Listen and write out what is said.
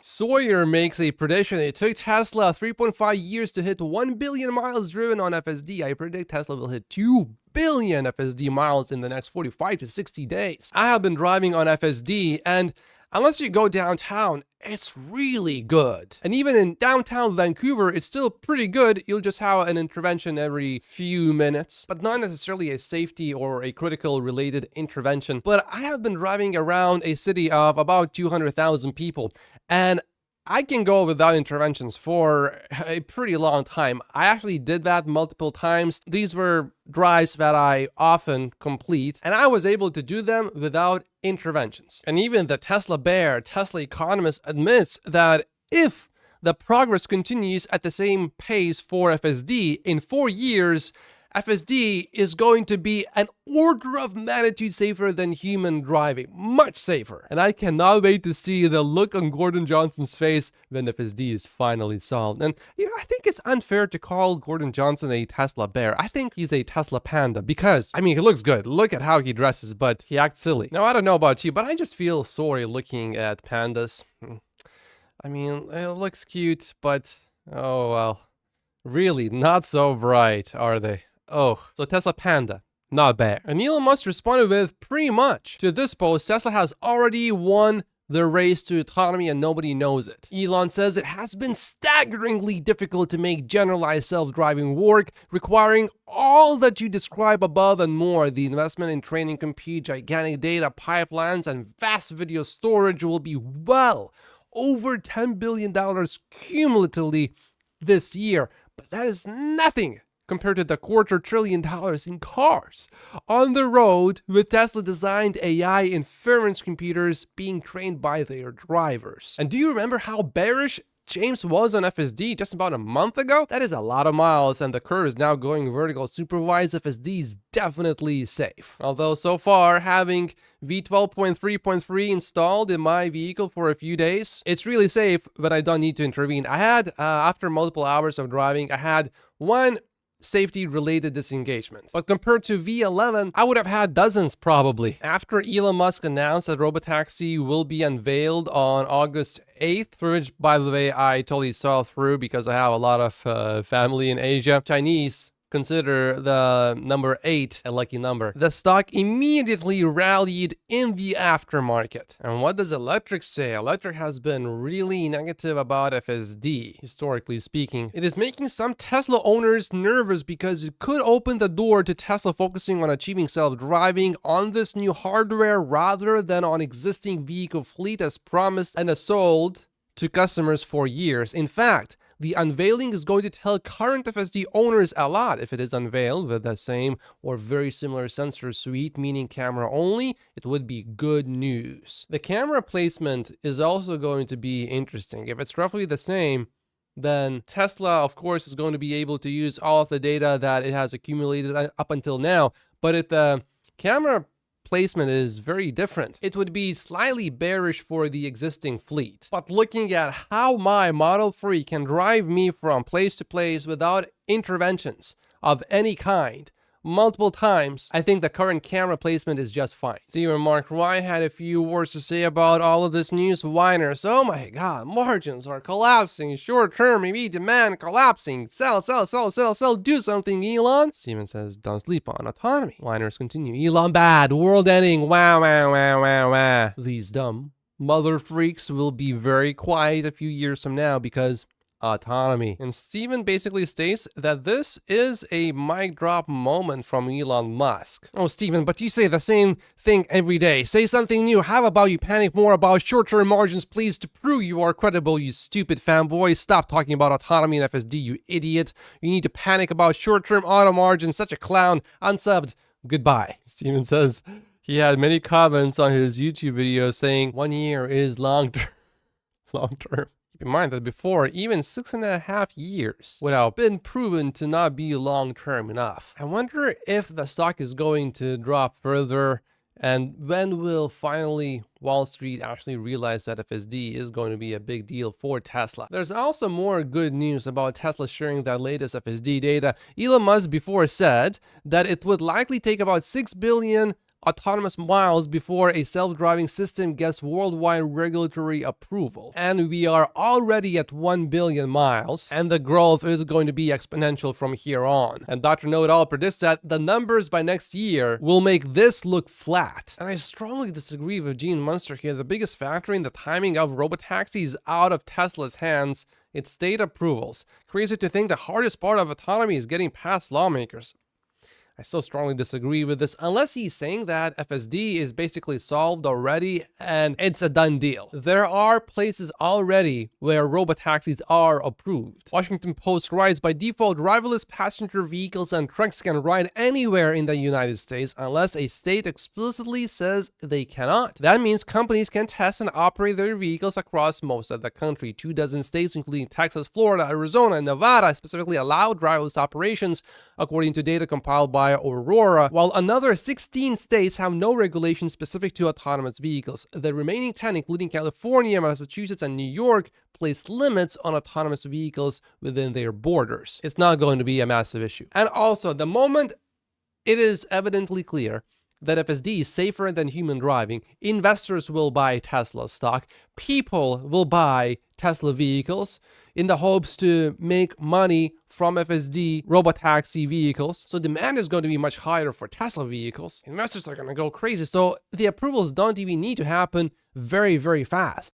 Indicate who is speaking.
Speaker 1: Sawyer makes a prediction. It took Tesla 3.5 years to hit 1 billion miles driven on FSD. I predict Tesla will hit 2 billion FSD miles in the next 45 to 60 days. I have been driving on FSD, and unless you go downtown, it's really good. And even in downtown Vancouver, it's still pretty good. You'll just have an intervention every few minutes, but not necessarily a safety or a critical related intervention. But I have been driving around a city of about 200,000 people, and I can go without interventions for a pretty long time. I actually did that multiple times. These were drives that I often complete, and I was able to do them without interventions. And even the Tesla bear, Tesla economist, admits that if the progress continues at the same pace for FSD, in 4 years, FSD is going to be an order of magnitude safer than human driving, much safer. And I cannot wait to see the look on Gordon Johnson's face when FSD is finally solved. And I think it's unfair to call Gordon Johnson a Tesla bear. I think he's a Tesla panda because, he looks good. Look at how he dresses, but he acts silly. Now, I don't know about you, but I just feel sorry looking at pandas. It looks cute, but oh well. Really not so bright, are they? Oh, so Tesla panda, not bear. And Elon Musk responded with, pretty much. To this post, Tesla has already won the race to autonomy and nobody knows it. Elon says it has been staggeringly difficult to make generalized self-driving work, requiring all that you describe above and more. The investment in training compute, gigantic data pipelines, and vast video storage will be well over $10 billion cumulatively this year. But that is nothing compared to the $250 billion in cars on the road, with Tesla-designed AI inference computers being trained by their drivers. And do you remember how bearish James was on FSD just about a month ago? That is a lot of miles, and the curve is now going vertical. Supervised FSD is definitely safe. Although so far, having V12.3.3 installed in my vehicle for a few days, it's really safe, but I don't need to intervene. I had, after multiple hours of driving, I had one safety-related disengagement. But compared to V11, I would have had dozens probably. After Elon Musk announced that Robotaxi will be unveiled on August 8th, for which, by the way, I totally saw through because I have a lot of family in Asia. Chinese consider the number 8 a lucky number. The stock immediately rallied in the aftermarket. And what does Electric say? Electric has been really negative about FSD, historically speaking. It is making some Tesla owners nervous because it could open the door to Tesla focusing on achieving self-driving on this new hardware rather than on existing vehicle fleet as promised and as sold to customers for years. In fact, the unveiling is going to tell current FSD owners a lot. If it is unveiled with the same or very similar sensor suite, meaning camera only, it would be good news. The camera placement is also going to be interesting. If it's roughly the same, then Tesla, of course, is going to be able to use all of the data that it has accumulated up until now. But if the camera placement is very different, it would be slightly bearish for the existing fleet. But looking at how my Model 3 can drive me from place to place without interventions of any kind multiple times, I think the current camera placement is just fine. Stephen Mark Ryan had a few words to say about all of this news. Whiners, oh my god, margins are collapsing, short-term EV demand collapsing, sell, do something, Elon. Stephen says, don't sleep on autonomy. Whiners continue, Elon bad, world ending, wow. These dumb mother freaks will be very quiet a few years from now because autonomy. And Steven basically states that this is a mic drop moment from Elon Musk. Oh, Steven, but you say the same thing every day. Say something new. How about you panic more about short-term margins, please, to prove you are credible, you stupid fanboy. Stop talking about autonomy and FSD, you idiot. You need to panic about short-term auto margins. Such a clown. Unsubbed. Goodbye. Steven says he had many comments on his YouTube video saying 1 year is long-term. Long-term. Keep in mind that before, even 6.5 years would have been proven to not be long-term enough. I wonder if the stock is going to drop further, and when will finally Wall Street actually realize that FSD is going to be a big deal for Tesla. There's also more good news about Tesla sharing their latest FSD data. Elon Musk before said that it would likely take about 6 billion autonomous miles before a self-driving system gets worldwide regulatory approval. And we are already at 1 billion miles, and the growth is going to be exponential from here on. And Dr. Know-It-All predicts that the numbers by next year will make this look flat. And I strongly disagree with Gene Munster here. The biggest factor in the timing of robotaxi is out of Tesla's hands. It's state approvals. Crazy to think the hardest part of autonomy is getting past lawmakers. I so strongly disagree with this, unless he's saying that FSD is basically solved already and it's a done deal. There are places already where robotaxis are approved. Washington Post writes, by default, driverless passenger vehicles and trucks can ride anywhere in the United States unless a state explicitly says they cannot. That means companies can test and operate their vehicles across most of the country. 24 states, including Texas, Florida, Arizona, and Nevada, specifically allow driverless operations, according to data compiled by Aurora, while another 16 states have no regulations specific to autonomous vehicles. The remaining 10, including California, Massachusetts, and New York, place limits on autonomous vehicles within their borders. It's not going to be a massive issue. And also, the moment it is evidently clear that FSD is safer than human driving, investors will buy Tesla stock, people will buy Tesla vehicles in the hopes to make money from FSD robotaxi vehicles. So demand is going to be much higher for Tesla vehicles. Investors are going to go crazy. So the approvals don't even need to happen very, very fast.